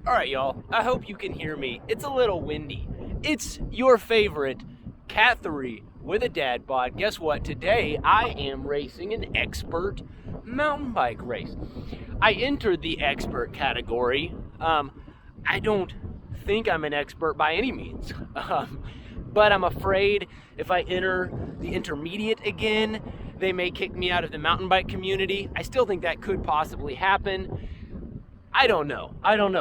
All right, y'all, I hope you can hear me. It's a little windy. It's your favorite Cat 3 with a dad bod. Guess what? Today I am racing an expert mountain bike race. I entered the expert category. I don't think I'm an expert by any means, but I'm afraid if I enter the intermediate again, they may kick me out of the mountain bike community. I still think that could possibly happen. I don't know.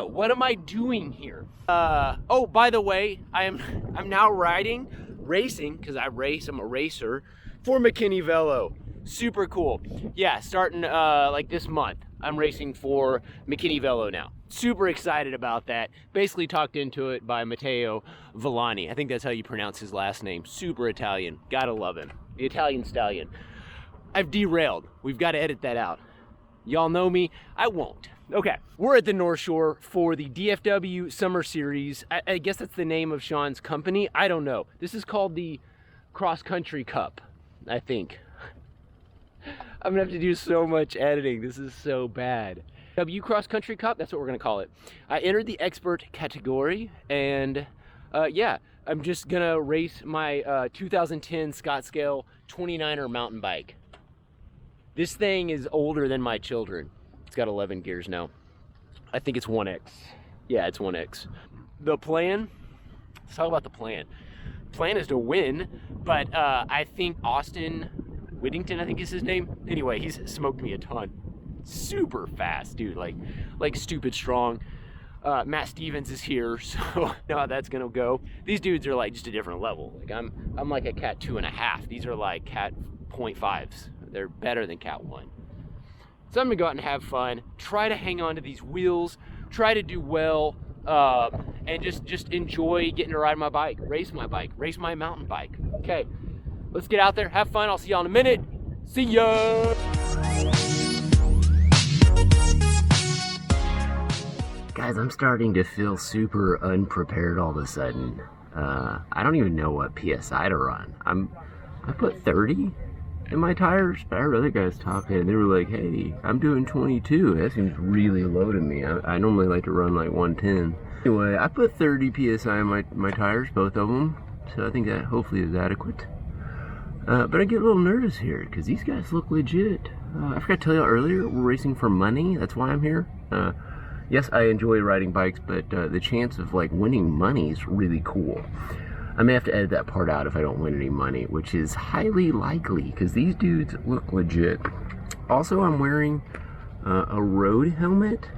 What am I doing here? Oh, by the way, I'm now racing, because I'm a racer, for McKinney Velo. Super cool. Yeah, starting like this month, I'm racing for McKinney Velo now. Super excited about that. Basically talked into it by Matteo Villani. I think that's how you pronounce his last name. Super Italian. Gotta love him. The Italian stallion. I've derailed. We've got to edit that out. Y'all know me. I won't. Okay, we're at the North Shore for the DFW Summer Series. I guess that's the name of Sean's company. I don't know. This is called the Cross Country Cup, I think. I'm gonna have to do so much editing. This is so bad. W Cross Country Cup, that's what we're gonna call it. I entered the expert category, and yeah, I'm just gonna race my 2010 Scottsdale 29er mountain bike. This thing is older than my children. It's got 11 gears now. I think it's 1X. Yeah, it's 1X. The plan, let's talk about the plan. Plan is to win, but I think Austin Whittington, I think is his name. Anyway, he's smoked me a ton. Super fast, dude, like stupid strong. Matt Stevens is here, so know how that's gonna go. These dudes are like just a different level. Like I'm like a Cat 2.5. These are like Cat 0.5s. They're better than Cat 1. So I'm gonna go out and have fun, try to hang on to these wheels, try to do well, and just enjoy getting to ride my bike, race my mountain bike. Okay, let's get out there, have fun. I'll see y'all in a minute. See ya! Guys, I'm starting to feel super unprepared all of a sudden. I don't even know what PSI to run. I put 30 in my tires, but I heard other guys talking and they were like, hey, I'm doing 22. That seems really low to me. I normally like to run like 110. Anyway, I put 30 PSI in my tires, both of them, so I think that hopefully is adequate. But I get a little nervous here because these guys look legit. I forgot to tell you earlier, we're racing for money. That's why I'm here. Yes, I enjoy riding bikes, but the chance of like winning money is really cool. I may have to edit that part out if I don't win any money, which is highly likely because these dudes look legit. Also, I'm wearing a road helmet.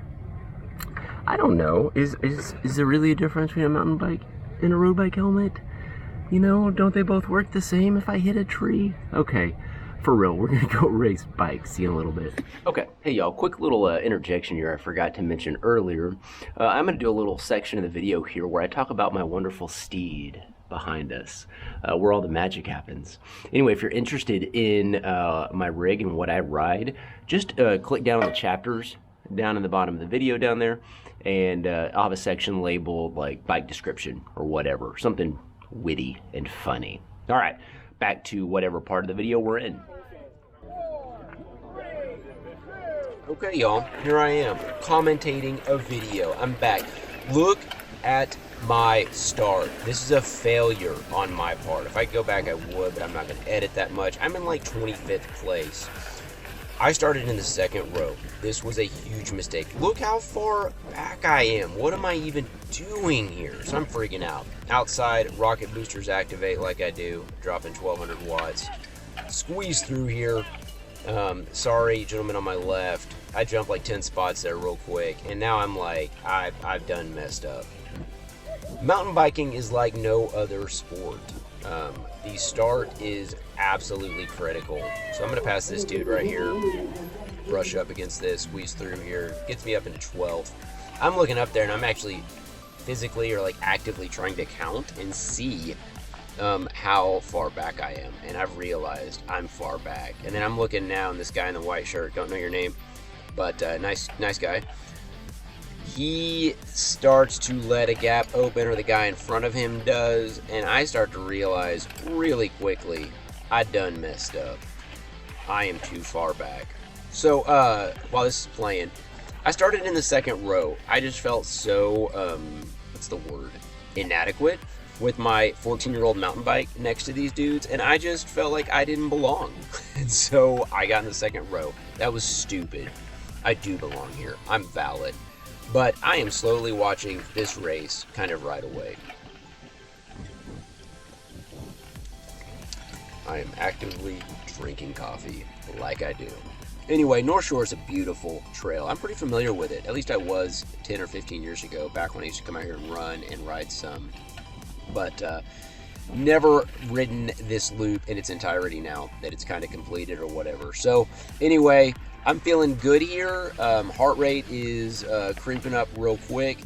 I don't know. Is there really a difference between a mountain bike and a road bike helmet? You know, don't they both work the same if I hit a tree? Okay, for real, we're gonna go race bikes. See you in a little bit. Okay, hey y'all, quick little interjection here I forgot to mention earlier. I'm gonna do a little section of the video here where I talk about my wonderful steed behind us, where all the magic happens. Anyway, if you're interested in my rig and what I ride, just click down on the chapters down in the bottom of the video down there, and I'll have a section labeled like bike description or whatever, something witty and funny. All right, back to whatever part of the video we're in. Okay, y'all, here I am commentating a video. I'm back. Look at my start. This is a failure on my part. If I could go back, I would, but I'm not going to edit that much. I'm in like 25th place. I started in the second row. This was a huge mistake. Look how far back I am. What am I even doing here? So I'm freaking out. Outside, rocket boosters activate like I do, dropping 1200 watts. Squeeze through here. Sorry, gentleman on my left. I jumped like 10 spots there real quick, and now I'm like, I've done messed up. Mountain biking is like no other sport. The start is absolutely critical. So I'm gonna pass this dude right here, brush up against this, squeeze through here, gets me up into 12th. I'm looking up there and I'm actually physically or like actively trying to count and see how far back I am, and I've realized I'm far back. And then I'm looking now, and this guy in the white shirt, don't know your name, but nice guy. He starts to let a gap open, or the guy in front of him does, and I start to realize really quickly I done messed up. I am too far back. So while this is playing, I started in the second row. I just felt so, what's the word? Inadequate with my 14-year-old mountain bike next to these dudes, and I just felt like I didn't belong. And so I got in the second row. That was stupid. I do belong here. I'm valid. But I am slowly watching this race kind of right away. I am actively drinking coffee like I do. Anyway, Northshore is a beautiful trail. I'm pretty familiar with it. At least I was 10 or 15 years ago, back when I used to come out here and run and ride some. But never ridden this loop in its entirety now that it's kind of completed or whatever. So anyway, I'm feeling good here. Heart rate is creeping up real quick.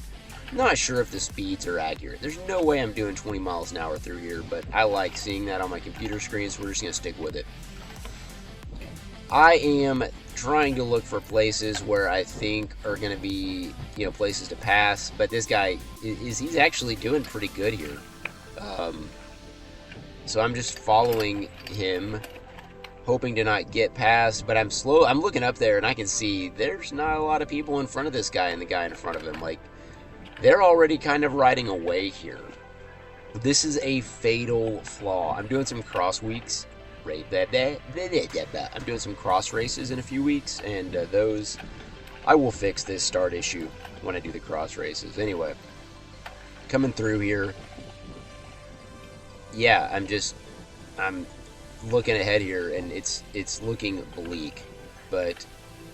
Not sure if the speeds are accurate. There's no way I'm doing 20 miles an hour through here, but I like seeing that on my computer screen, so we're just going to stick with it. I am trying to look for places where I think are going to be, places to pass, but this guy, he's actually doing pretty good here. So I'm just following him, hoping to not get past, but I'm slow. I'm looking up there and I can see there's not a lot of people in front of this guy and the guy in front of him. Like, they're already kind of riding away here. This is a fatal flaw. I'm doing some cross weeks. I'm doing some cross races in a few weeks, and those, I will fix this start issue when I do the cross races. Anyway, coming through here. Yeah, I'm looking ahead here, and it's looking bleak, but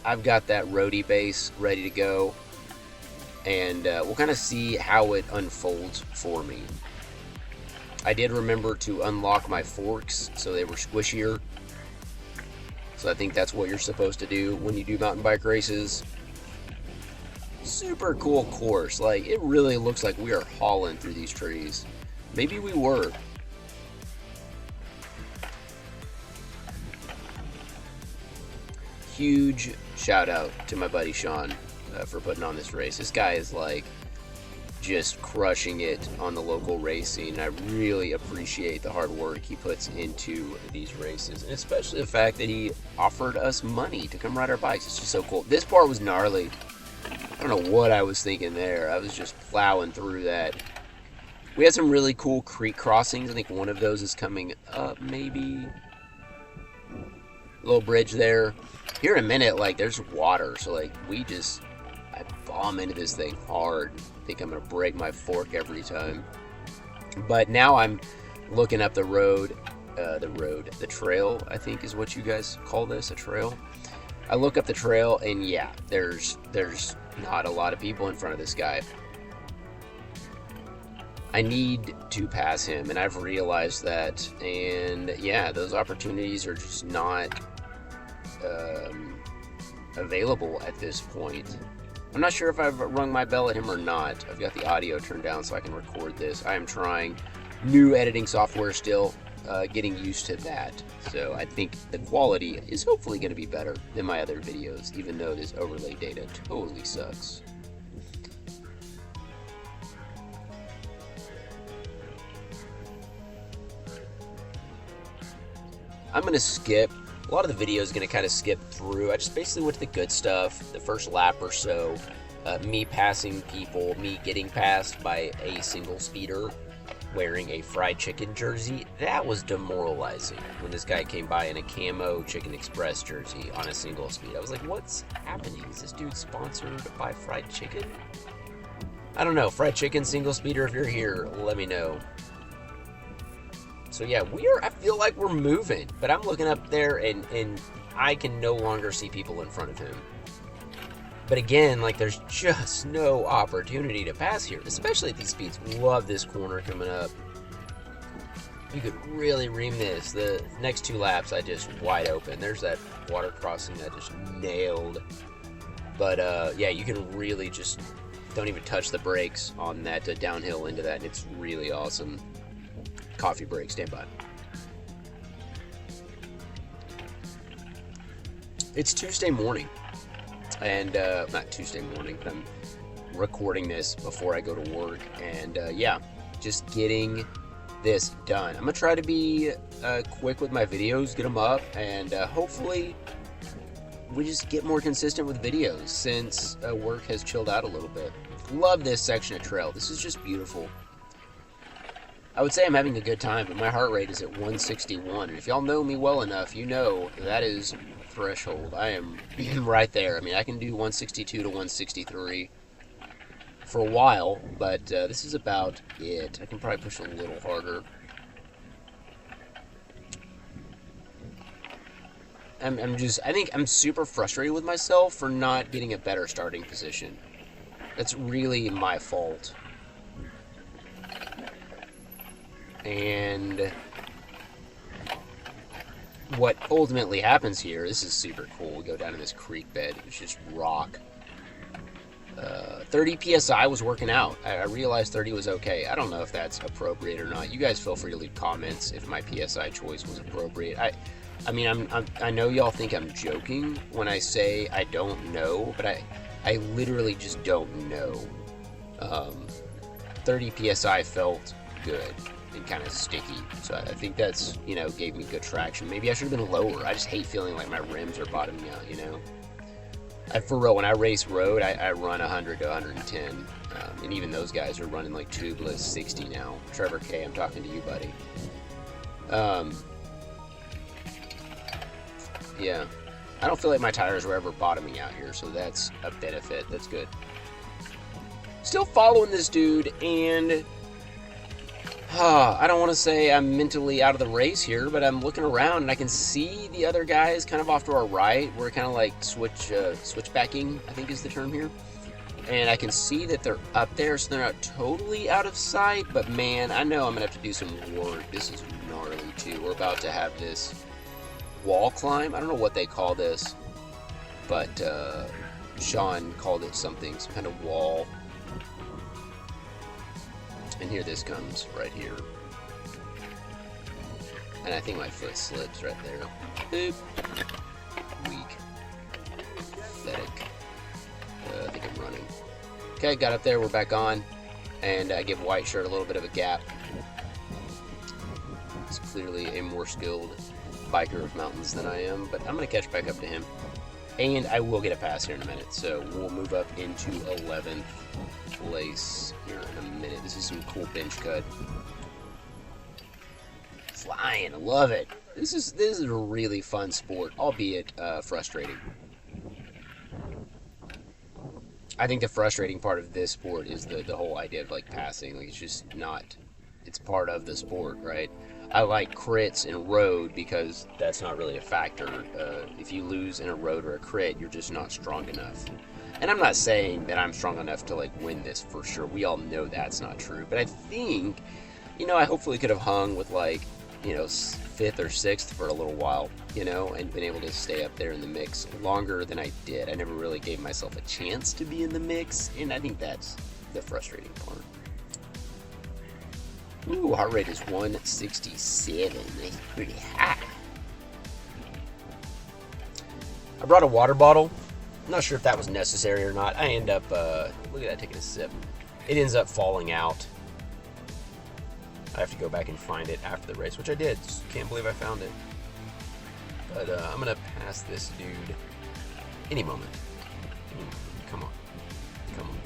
I've got that roadie base ready to go, and we'll kind of see how it unfolds for me. I did remember to unlock my forks so they were squishier, so I think that's what you're supposed to do when you do mountain bike races. Super cool course. Like, it really looks like we are hauling through these trees. Maybe we were. Huge shout out to my buddy Sean for putting on this race. This guy is like just crushing it on the local racing. I really appreciate the hard work he puts into these races, and especially the fact that he offered us money to come ride our bikes. It's just so cool. This part was gnarly. I don't know what I was thinking there. I was just plowing through that. We had some really cool creek crossings. I think one of those is coming up, maybe. Little bridge there. Here in a minute, like, there's water, so like I bomb into this thing hard. I think I'm gonna break my fork every time. But now I'm looking up the road, the trail, I think is what you guys call this, a trail. I look up the trail, and yeah, there's not a lot of people in front of this guy. I need to pass him, and I've realized that, and yeah, those opportunities are just not available at this point. I'm not sure if I've rung my bell at him or not. I've got the audio turned down so I can record this. I am trying new editing software still, getting used to that. So I think the quality is hopefully going to be better than my other videos, even though this overlay data totally sucks. I'm going to skip. A lot of the video is going to kind of skip through. I just basically went to the good stuff, the first lap or so. Me passing people, me getting passed by a single speeder wearing a fried chicken jersey. That was demoralizing when this guy came by in a camo Chicken Express jersey on a single speed. I was like, what's happening? Is this dude sponsored by fried chicken? I don't know. Fried chicken single speeder, if you're here, let me know. So yeah, I feel like we're moving, but I'm looking up there and I can no longer see people in front of him. But again, like, there's just no opportunity to pass here, especially at these speeds. Love this corner coming up. You could really ream this. The next two laps, I just wide open. There's that water crossing that I just nailed. But yeah, you can really just don't even touch the brakes on that downhill into that, and it's really awesome. Coffee break, stand by. It's Tuesday morning, and not Tuesday morning, but I'm recording this before I go to work, and yeah, just getting this done. I'm gonna try to be quick with my videos, get them up, and hopefully we just get more consistent with videos since work has chilled out a little bit. Love this section of trail. This is just beautiful. I would say I'm having a good time, but my heart rate is at 161. And if y'all know me well enough, you know that is threshold. I am right there. I mean, I can do 162 to 163 for a while, but this is about it. I can probably push a little harder. I think I'm super frustrated with myself for not getting a better starting position. That's really my fault. And what ultimately happens here, this is super cool. We go down to this creek bed. It's just rock. 30 PSI was working out. I realized 30 was okay. I don't know if that's appropriate or not. You guys feel free to leave comments if my PSI choice was appropriate. I mean, I know y'all think I'm joking when I say I don't know, but I literally just don't know. 30 PSI felt good and kind of sticky, so I think that's, you know, gave me good traction. Maybe I should have been lower. I just hate feeling like my rims are bottoming out, you know. For real, when I race road, I run 100 to 110, and even those guys are running like tubeless 60 now. Trevor K, I'm talking to you, buddy. Yeah, I don't feel like my tires were ever bottoming out here, so that's a benefit. That's good. Still following this dude, and I don't want to say I'm mentally out of the race here, but I'm looking around and I can see the other guys kind of off to our right. We're kind of like switchbacking, I think is the term here. And I can see that they're up there, so they're not totally out of sight, but man, I know I'm going to have to do some work. This is gnarly too. We're about to have this wall climb. I don't know what they call this, but Sean called it something, some kind of wall. And here this comes right here. And I think my foot slips right there. Boop. Weak. Pathetic. I think I'm running. Okay, got up there, we're back on. And I give White Shirt a little bit of a gap. He's clearly a more skilled biker of mountains than I am, but I'm going to catch back up to him. And I will get a pass here in a minute, so we'll move up into 11th place here in a minute. This is some cool bench cut. Flying, love it. This is a really fun sport, albeit frustrating. I think the frustrating part of this sport is the whole idea of like passing. Like, it's just not, it's part of the sport, right? I like crits in road because that's not really a factor. If you lose in a road or a crit, you're just not strong enough. And I'm not saying that I'm strong enough to like win this for sure. We all know that's not true. But I think, you know, I hopefully could have hung with like, you know, 5th or 6th for a little while, you know, and been able to stay up there in the mix longer than I did. I never really gave myself a chance to be in the mix, and I think that's the frustrating part. Ooh, heart rate is 167. That's pretty high. I brought a water bottle. I'm not sure if that was necessary or not. I end up, look at that, taking a sip. It ends up falling out. I have to go back and find it after the race, which I did. Can't believe I found it. But I'm going to pass this dude any moment. Come on. Come on.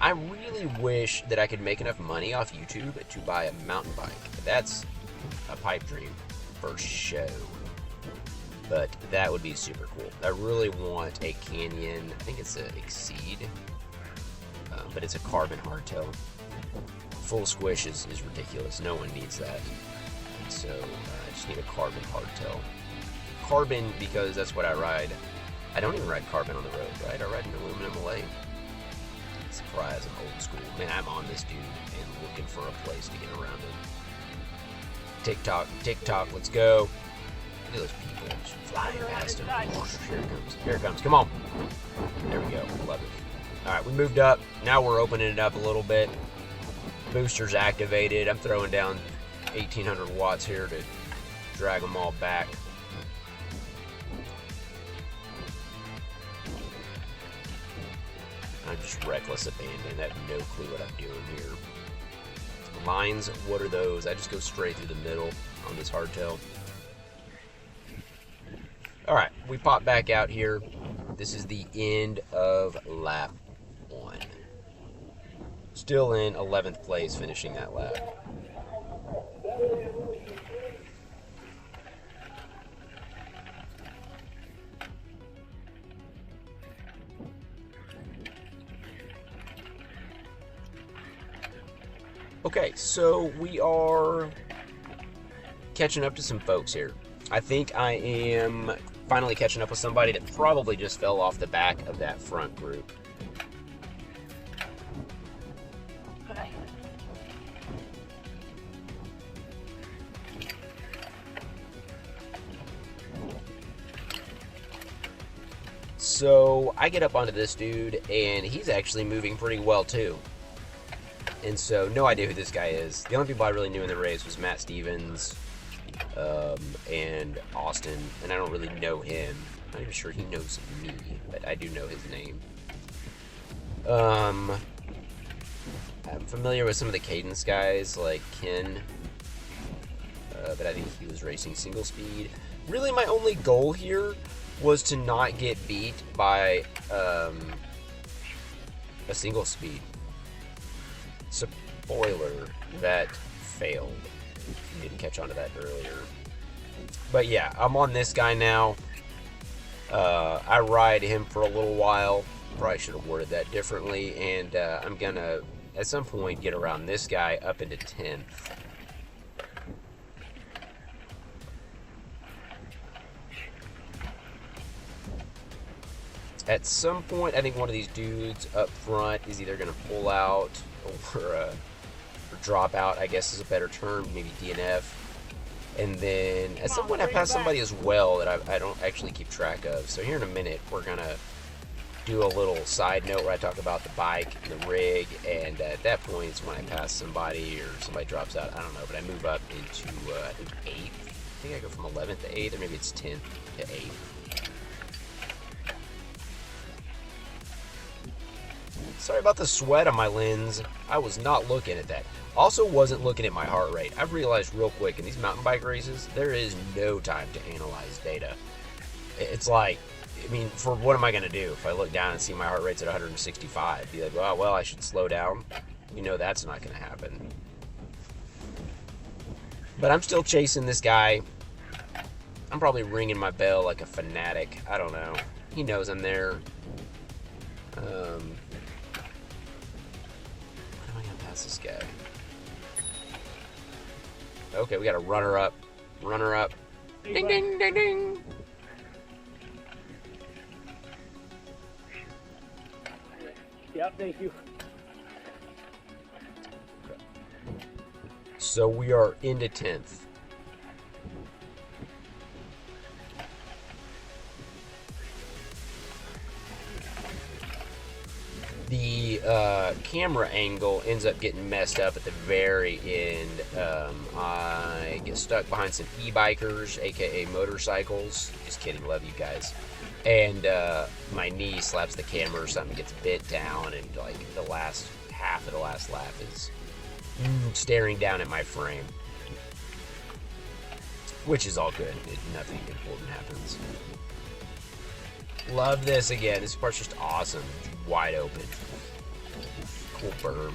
I really wish that I could make enough money off YouTube to buy a mountain bike. That's a pipe dream for show. But that would be super cool. I really want a Canyon, I think it's a Exceed, but it's a carbon hardtail. Full squish is ridiculous. No one needs that. So I just need a carbon hardtail. Carbon because that's what I ride. I don't even ride carbon on the road, right? I ride an aluminum LA. Surprise, I'm old school. Man, I'm on this dude and looking for a place to get around it. TikTok, let's go. Look at those people just flying past him. Here it comes, come on. There we go, love it. All right, we moved up. Now we're opening it up a little bit. Booster's activated. I'm throwing down 1800 watts here to drag them all back. I'm just reckless abandon. I have no clue what I'm doing here. lines, what are those? I just go straight through the middle on this hardtail. All right, we pop back out here. This is the end of lap 1. Still in 11th place, finishing that lap. Okay, so we are catching up to some folks here. I think I am finally catching up with somebody that probably just fell off the back of that front group. So I get up onto this dude, and he's actually moving pretty well too. And so, no idea who this guy is. The only people I really knew in the race was Matt Stevens and Austin, and I don't really know him. I'm not even sure he knows me, but I do know his name. I'm familiar with some of the Cadence guys, like Ken, but I think he was racing single speed. Really, my only goal here was to not get beat by a single speed. Spoiler, that failed. Didn't catch on to that earlier. But yeah, I'm on this guy now. I ride him for a little while. Probably should have worded that differently. And I'm gonna, at some point, get around this guy up into 10th. At some point, I think one of these dudes up front is either going to pull out or drop out, I guess is a better term, maybe DNF. And then at some point I pass somebody as well that I don't actually keep track of. So here in a minute, we're going to do a little side note where I talk about the bike and the rig. And at that point, it's when I pass somebody or somebody drops out. I don't know, but I move up into, I think, 8th. I think I go from 11th to 8th, or maybe it's 10th to 8th. Sorry about the sweat on my lens. I was not looking at that. Also wasn't looking at my heart rate. I've realized real quick in these mountain bike races, there is no time to analyze data. It's like, I mean, for what am I going to do if I look down and see my heart rate's at 165? Be like, well, I should slow down. You know that's not going to happen. But I'm still chasing this guy. I'm probably ringing my bell like a fanatic. I don't know. He knows I'm there. This guy. Okay, we got a runner up. Runner up. Ding, ding, ding, ding. Yep, thank you. So we are into 10th. The camera angle ends up getting messed up at the very end. I get stuck behind some e-bikers, aka motorcycles. Just kidding, love you guys. And my knee slaps the camera or something, gets bit down, and like the last half of the last lap is staring down at my frame. Which is all good. Nothing important happens. Love this again. This part's just awesome. Wide open. Cool berm.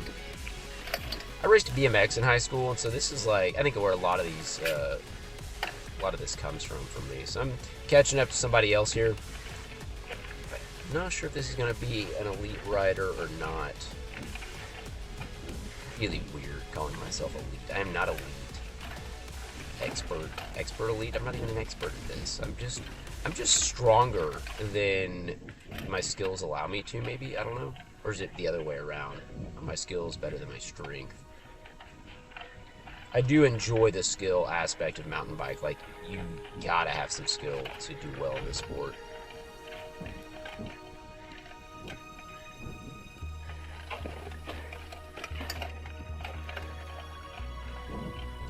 I raced BMX in high school, and so this is like, I think where a lot of these, a lot of this comes from me. So I'm catching up to somebody else here. Not sure if this is going to be an elite rider or not. Really weird calling myself elite. I am not elite. Expert elite. I'm not even an expert at this. I'm just stronger than my skills allow me to, maybe. I don't know. Or is it the other way around? Are my skills better than my strength? I do enjoy the skill aspect of mountain bike. Like, you gotta have some skill to do well in this sport.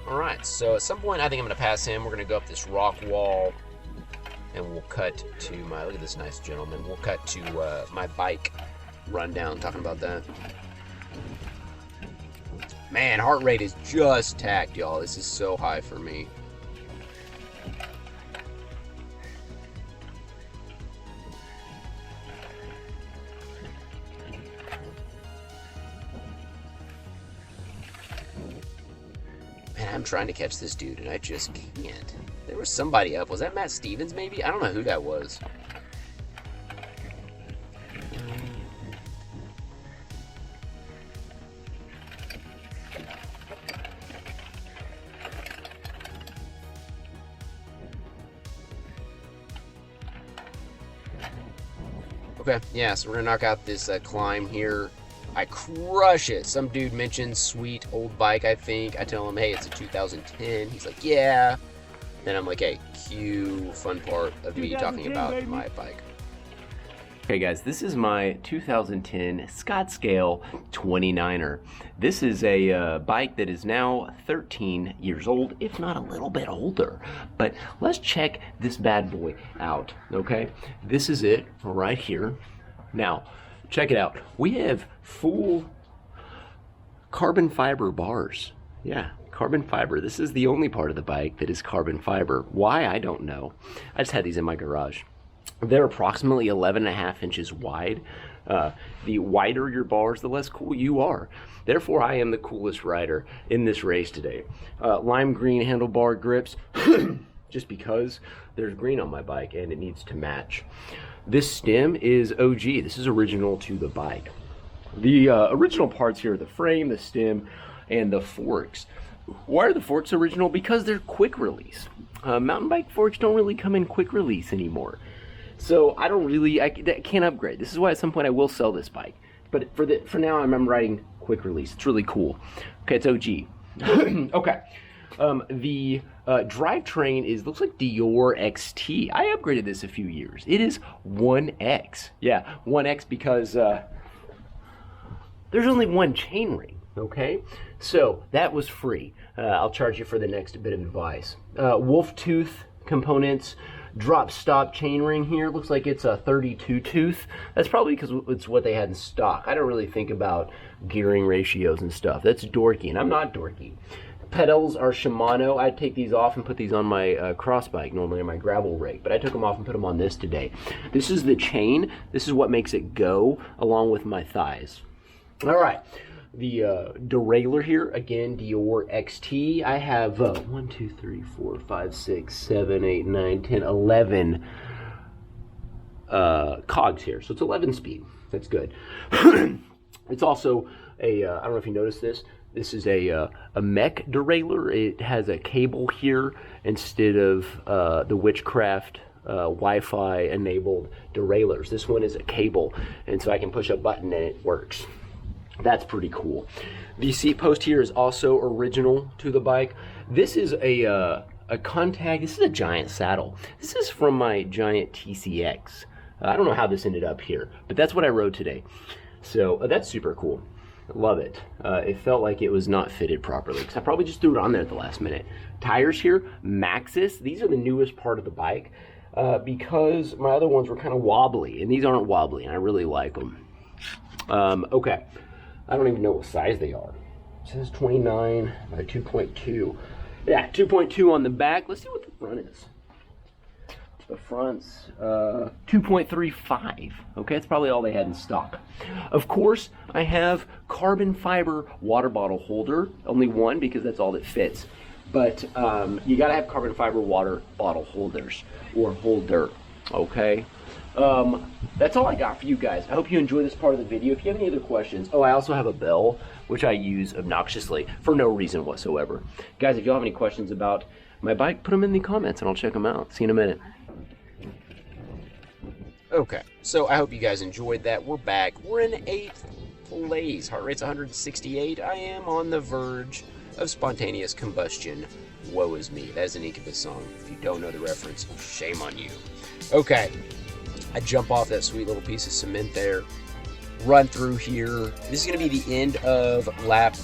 Alright, so at some point I think I'm going to pass him. We're going to go up this rock wall, and we'll cut to my, look at this nice gentleman, we'll cut to my bike rundown, talking about that. Man, heart rate is just tacked, y'all. This is so high for me. Man, I'm trying to catch this dude, and I just can't. There was somebody up. Was that Matt Stevens, maybe? I don't know who that was. Okay, yeah, so we're gonna knock out this climb here. I crush it. Some dude mentioned sweet old bike, I think. I tell him, hey, it's a 2010. He's like, yeah. Then I'm like, hey, cue fun part of me talking about my bike. Okay guys, this is my 2010 Scottscale 29er. This is a bike that is now 13 years old, if not a little bit older. But let's check this bad boy out, okay? This is it right here. Now, check it out. We have full carbon fiber bars. Yeah, carbon fiber. This is the only part of the bike that is carbon fiber. Why, I don't know. I just had these in my garage. They're approximately 11.5 inches wide. The wider your bars, the less cool you are. Therefore, I am the coolest rider in this race today. Lime green handlebar grips, just because there's green on my bike and it needs to match. This stem is OG. This is original to the bike. The original parts here are the frame, the stem, and the forks. Why are the forks original? Because they're quick release. Mountain bike forks don't really come in quick release anymore. So I can't upgrade. This is why at some point I will sell this bike. But for now I'm riding quick release. It's really cool. Okay, it's OG. Okay. The drivetrain looks like Dior XT. I upgraded this a few years. It is 1X. Yeah, 1X because there's only one chain ring, okay? So that was free. I'll charge you for the next bit of advice. Wolf tooth components. Drop stop chainring here. Looks like it's a 32 tooth. That's probably because it's what they had in stock. I don't really think about gearing ratios and stuff. That's dorky, and I'm not dorky. Pedals are Shimano. I'd take these off and put these on my cross bike, normally on my gravel rig, but I took them off and put them on this today. This is the chain. This is what makes it go, along with my thighs. All right. The derailleur here, again, Dior XT. I have 1, 2, 3, 4, 5, 6, 7, 8, 9, 10, 11 cogs here. So it's 11 speed. That's good. It's also a, I don't know if you noticed this. This is a mech derailleur. It has a cable here instead of the Witchcraft Wi-Fi enabled derailleurs. This one is a cable, and so I can push a button and it works. That's pretty cool. The seat post here is also original to the bike. This is a Contact. This is a Giant saddle. This is from my Giant TCX. I don't know how this ended up here, but that's what I rode today. So that's super cool. Love it. It felt like it was not fitted properly because I probably just threw it on there at the last minute. Tires here, Maxxis. These are the newest part of the bike because my other ones were kind of wobbly, and these aren't wobbly, and I really like them. Okay. I don't even know what size they are. It says 29 by 2.2. Yeah, 2.2 on the back. Let's see what the front is. The front's 2.35. Okay, that's probably all they had in stock. Of course, I have carbon fiber water bottle holder. Only one because that's all that fits. But you gotta have carbon fiber water bottle holders or holder. Okay. That's all I got for you guys. I hope you enjoyed this part of the video. If you have any other questions, I also have a bell, which I use obnoxiously for no reason whatsoever. Guys, if y'all have any questions about my bike, put them in the comments and I'll check them out. See you in a minute. Okay, so I hope you guys enjoyed that. We're back. We're in 8th place. Heart rate's 168. I am on the verge of spontaneous combustion. Woe is me. That is an Incubus song. If you don't know the reference, shame on you. Okay. I jump off that sweet little piece of cement there, run through here. This is going to be the end of lap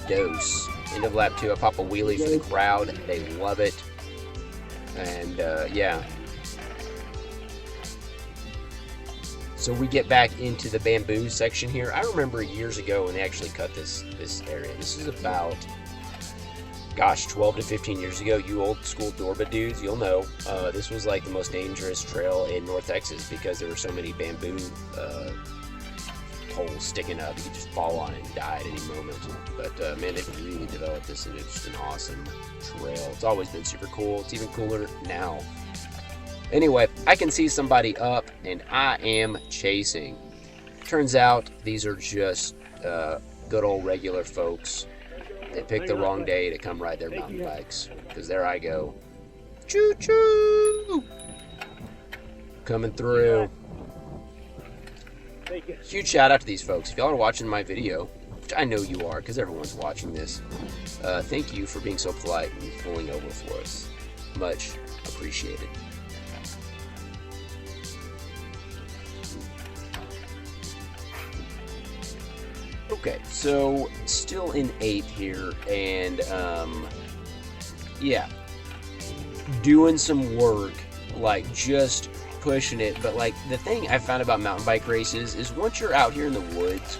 dose. End of lap 2. I pop a wheelie for the crowd. They love it. And yeah. So we get back into the bamboo section here. I remember years ago when they actually cut this area. This is about, gosh, 12 to 15 years ago. You old school Dorba dudes, you'll know. This was like the most dangerous trail in North Texas because there were so many bamboo poles sticking up. You could just fall on it and die at any moment. But man, they've really developed this into just an awesome trail. It's always been super cool. It's even cooler now. Anyway, I can see somebody up, and I am chasing. Turns out these are just good old regular folks. They picked the wrong day to come ride their mountain bikes, because there I go. Choo-choo! Coming through. Huge shout out to these folks. If y'all are watching my video, which I know you are, because everyone's watching this, thank you for being so polite and pulling over for us. Much appreciated. Okay, so still in 8th here, and yeah, doing some work, like just pushing it. But like the thing I found about mountain bike races is once you're out here in the woods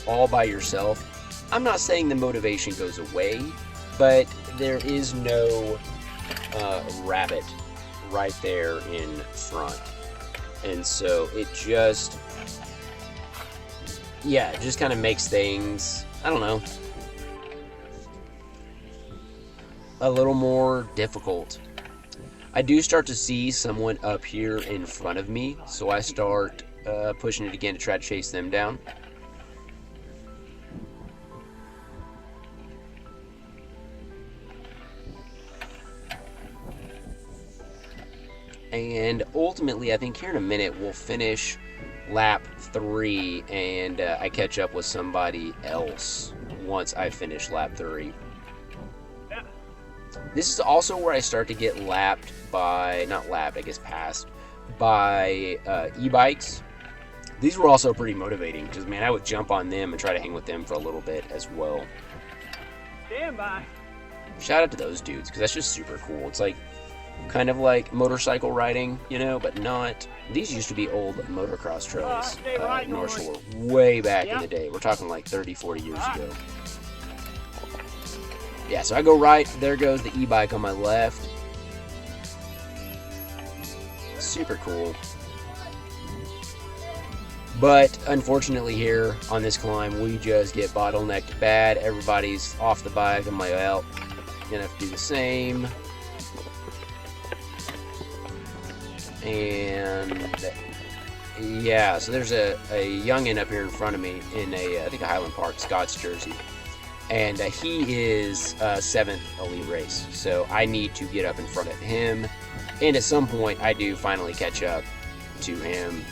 all by yourself, I'm not saying the motivation goes away, but there is no rabbit right there in front, and so it just, yeah, it just kind of makes things, I don't know, a little more difficult. I do start to see someone up here in front of me, so I start pushing it again to try to chase them down. And ultimately, I think here in a minute, we'll finish lap 3, and I catch up with somebody else once I finish lap 3. This is also where I start to get lapped by, not lapped, I guess passed, by e-bikes. These were also pretty motivating because, man, I would jump on them and try to hang with them for a little bit as well. Stand by. Shout out to those dudes because that's just super cool. It's like kind of like motorcycle riding, you know, but not. These used to be old motocross trails in North Shore way back in the day. We're talking like 30, 40 years ago. Yeah, so I go right, there goes the e-bike on my left. Super cool. But unfortunately here on this climb, we just get bottlenecked bad. Everybody's off the bike. I'm like, well, gonna have to do the same. And yeah, so there's a youngin' up here in front of me in I think a Highland Park Scots jersey. And he is 7th elite race, so I need to get up in front of him, and at some point I do finally catch up to him.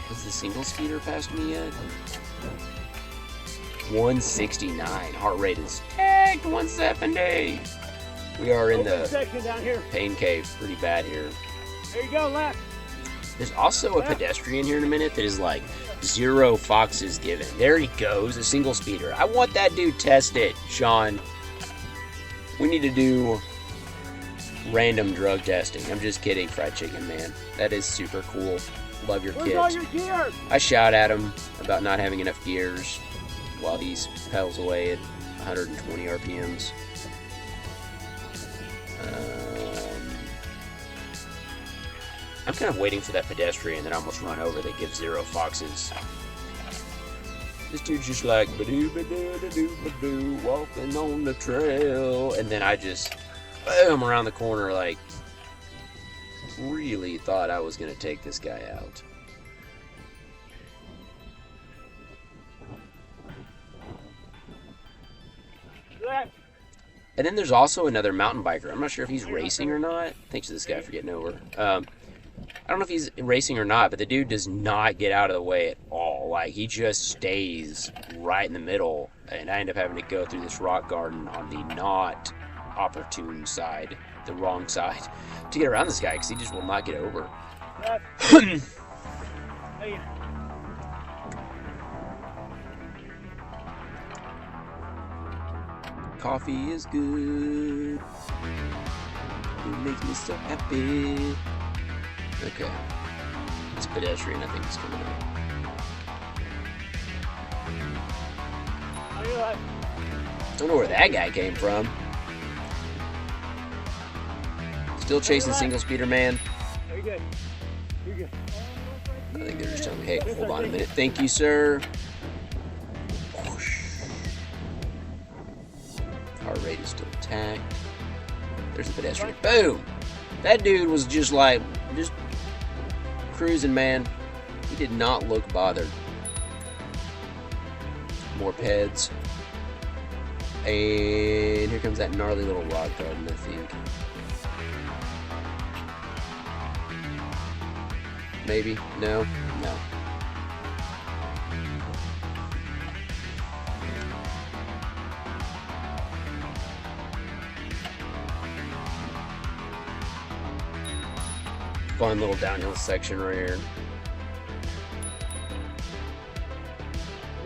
Has the single speeder passed me yet? 169, heart rate is tagged 170. We are in the pain cave pretty bad here. There you go, left. There's also a pedestrian here in a minute that is like 0 foxes given. There he goes, a single speeder. I want that dude tested, Sean. We need to do random drug testing. I'm just kidding, fried chicken man. That is super cool. Love your kids. Where's all your gear? I shout at him about not having enough gears while he's pedals away at 120 RPMs. I'm kind of waiting for that pedestrian that I almost run over that gives 0 foxes. This dude's just like, ba-doo, walking on the trail. And then I just, boom, around the corner, like, really thought I was going to take this guy out. Left. And then there's also another mountain biker. I'm not sure if he's racing or not. Thanks to this guy for getting over. I don't know if he's racing or not, but the dude does not get out of the way at all. Like, he just stays right in the middle, and I end up having to go through this rock garden on the not opportune side, the wrong side, to get around this guy, because he just will not get over. Coffee is good. It makes me so happy. Okay. It's pedestrian, I think, is coming up. Don't know where that guy came from. Still chasing single speeder, man. You're good. You're good. I think they're just telling me, hey, hold on a minute. Thank you, sir. Our rate is still intact. There's a pedestrian. Boom! That dude was just cruising, man. He did not look bothered. More peds. And here comes that gnarly little rock garden, I think. Maybe? No? No. Fun little downhill section right here.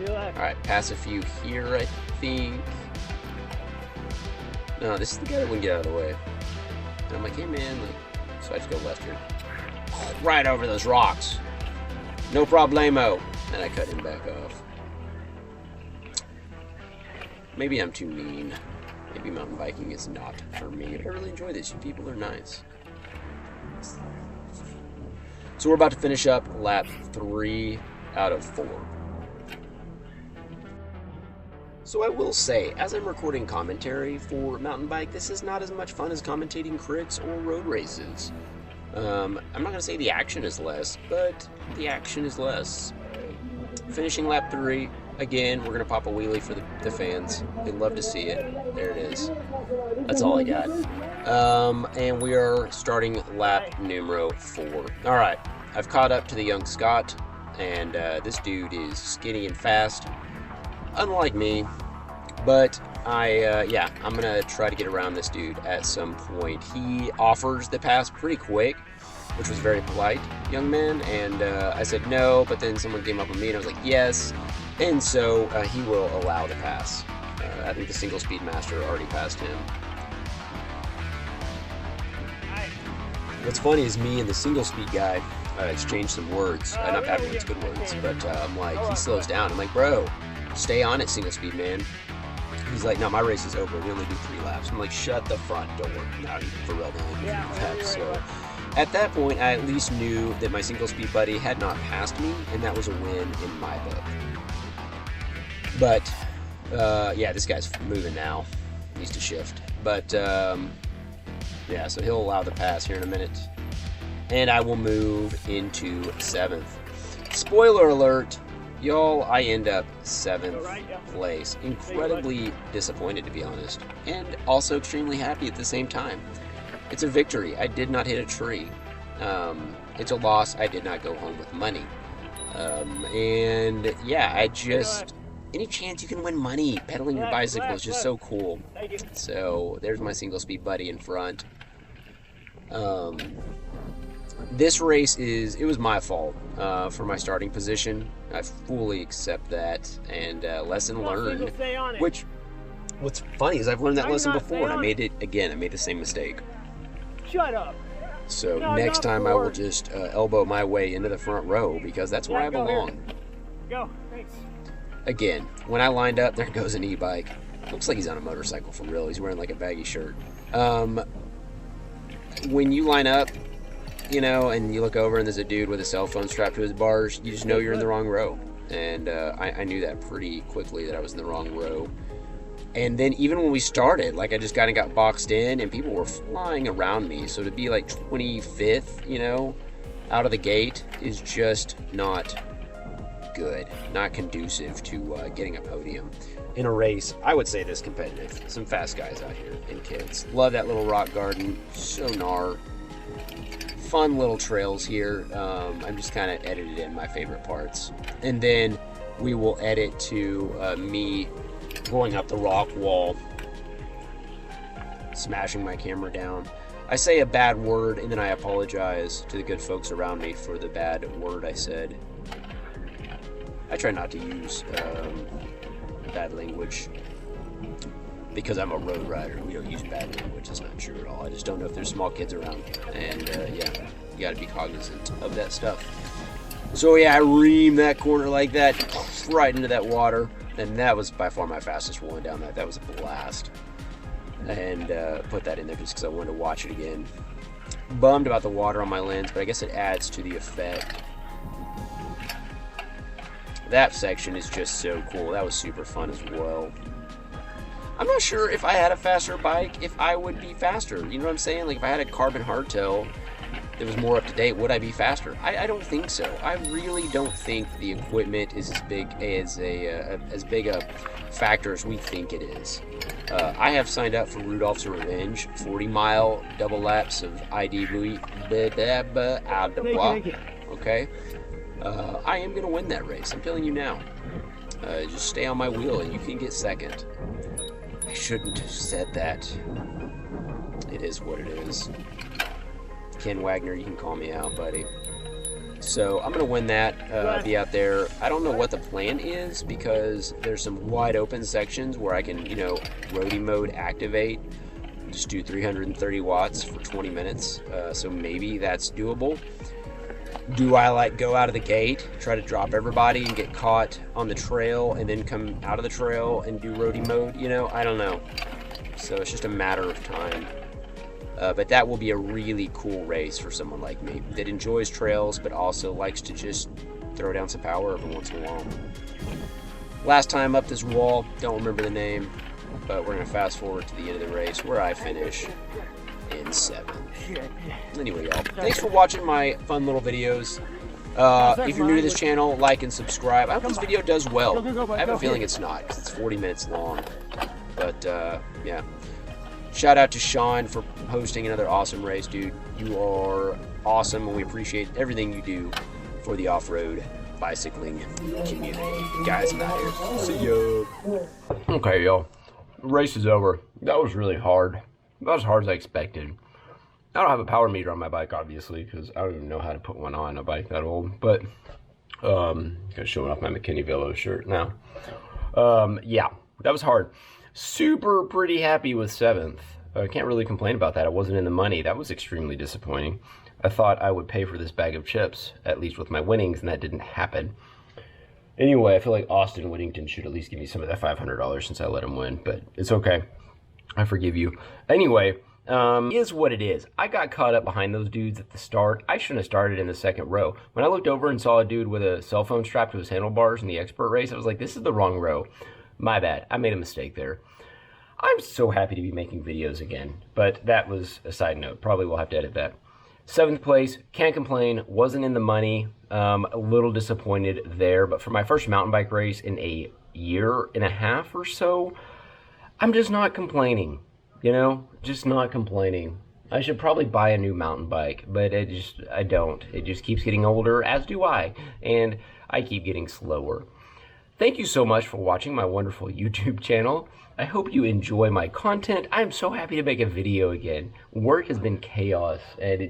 Alright, pass a few here, I think. No, this is the guy that wouldn't get out of the way. And I'm like, hey man, so I just go left here. Right over those rocks. No problemo. And I cut him back off. Maybe I'm too mean. Maybe mountain biking is not for me. But I really enjoy this. You people are nice. So we're about to finish up lap 3 out of 4. So I will say, as I'm recording commentary for mountain bike, this is not as much fun as commentating crits or road races. I'm not going to say the action is less, but the action is less. Finishing lap 3, again, we're going to pop a wheelie for the fans. They'd love to see it. There it is. That's all I got. And we are starting lap numero 4. Alright, I've caught up to the young Scott, and this dude is skinny and fast. Unlike me, but I'm gonna try to get around this dude at some point. He offers the pass pretty quick, which was very polite, young man, and I said no, but then someone came up with me and I was like yes, and so he will allow the pass. I think the single speed master already passed him. What's funny is me and the single speed guy exchanged some words, not bad words, good words, but I'm like, he slows down. I'm like, bro, stay on it, single speed, man. He's like, no, my race is over. We only do 3 laps. I'm like, shut the front door. No, for real, they only do 3 laps. So at that point, I at least knew that my single speed buddy had not passed me, and that was a win in my book. But yeah, this guy's moving now. He needs to shift. But yeah, so he'll allow the pass here in a minute, and I will move into 7th. Spoiler alert. Y'all, I end up 7th place. Incredibly disappointed, to be honest, and also extremely happy at the same time. It's a victory. I did not hit a tree. It's a loss. I did not go home with money. And yeah, I just... Any chance you can win money pedaling your bicycle is just so cool. So there's my single speed buddy in front. This race it was my fault for my starting position. I fully accept that, and lesson learned. Which, what's funny is I've learned that lesson before, and I made it again. I made the same mistake. Shut up. So next time I will just elbow my way into the front row, because that's where I belong. Go, thanks. Again, when I lined up, there goes an e-bike. Looks like he's on a motorcycle for real. He's wearing like a baggy shirt. When you line up, you know, and you look over and there's a dude with a cell phone strapped to his bars, you just know you're in the wrong row. And I knew that pretty quickly, that I was in the wrong row. And then even when we started, like, I just kind of got boxed in and people were flying around me. So to be like 25th, you know, out of the gate is just not good, not conducive to getting a podium in a race. I would say this competitive. Some fast guys out here and kids. Love that little rock garden. So gnar. Fun little trails here. I'm just kind of edited in my favorite parts. And then we will edit to me going up the rock wall, smashing my camera down. I say a bad word and then I apologize to the good folks around me for the bad word I said. I try not to use bad language because I'm a road rider. We don't use bad language. It's not true at all. I just don't know if there's small kids around. And yeah, You got to be cognizant of that stuff. So yeah, I reamed that corner like that, right into that water, and that was by far my fastest one down that. That was a blast. And put that in there just because I wanted to watch it again. Bummed about the water on my lens, but I guess it adds to the effect. That section is just so cool. That was super fun as well. I'm not sure if I had a faster bike, if I would be faster. You know what I'm saying? Like if I had a carbon hardtail that was more up to date, would I be faster? I don't think so. I really don't think the equipment is as big a factor as we think it is. I have signed up for Rudolph's Revenge, 40-mile double laps of IDV. Okay, I am gonna win that race. I'm telling you now. Just stay on my wheel and you can get second. I shouldn't have said that. It is what it is. Ken Wagner, you can call me out, buddy. So I'm gonna win that, be out there. I don't know what the plan is because there's some wide open sections where I can, you know, roadie mode activate, just do 330 watts for 20 minutes. So maybe that's doable. Do I like go out of the gate, try to drop everybody and get caught on the trail and then come out of the trail and do roadie mode? You know, I don't know. So it's just a matter of time. But that will be a really cool race for someone like me that enjoys trails but also likes to just throw down some power every once in a while. Last time up this wall, don't remember the name, but we're going to fast forward to the end of the race where I finish in 7th. Anyway, y'all, thanks for watching my fun little videos. If you're new to this channel, like and subscribe. I hope this video does well. I have a feeling it's not because it's 40 minutes long. But yeah. Shout out to Sean for hosting another awesome race, dude. You are awesome, and we appreciate everything you do for the off-road bicycling community. Guys, I'm out here. See ya. Okay, yo. The race is over. That was really hard. Not as hard as I expected. I don't have a power meter on my bike, obviously, because I don't even know how to put one on a bike that old. But, showing off my McKinney Velo shirt now. Yeah, that was hard. Super pretty happy with 7th. I can't really complain about that. I wasn't in the money. That was extremely disappointing. I thought I would pay for this bag of chips, at least with my winnings, and that didn't happen. Anyway, I feel like Austin Whittington should at least give me some of that $500 since I let him win, but it's okay. I forgive you. Anyway, is what it is. I got caught up behind those dudes at the start. I shouldn't have started in the second row. When I looked over and saw a dude with a cell phone strapped to his handlebars in the expert race, I was like, this is the wrong row. My bad. I made a mistake there. I'm so happy to be making videos again, but that was a side note. Probably will have to edit that. 7th place, can't complain, wasn't in the money. A little disappointed there, but for my first mountain bike race in a year and a half or so, I'm just not complaining, you know, just not complaining. I should probably buy a new mountain bike, but I don't. It just keeps getting older, as do I, and I keep getting slower. Thank you so much for watching my wonderful YouTube channel. I hope you enjoy my content. I'm so happy to make a video again. Work has been chaos, and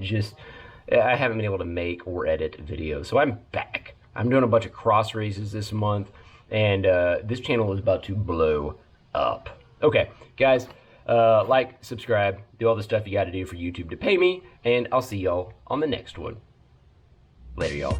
I haven't been able to make or edit videos, so I'm back. I'm doing a bunch of cross races this month, and this channel is about to blow up. Okay, guys, like, subscribe, do all the stuff you got to do for YouTube to pay me, and I'll see y'all on the next one. Later, y'all.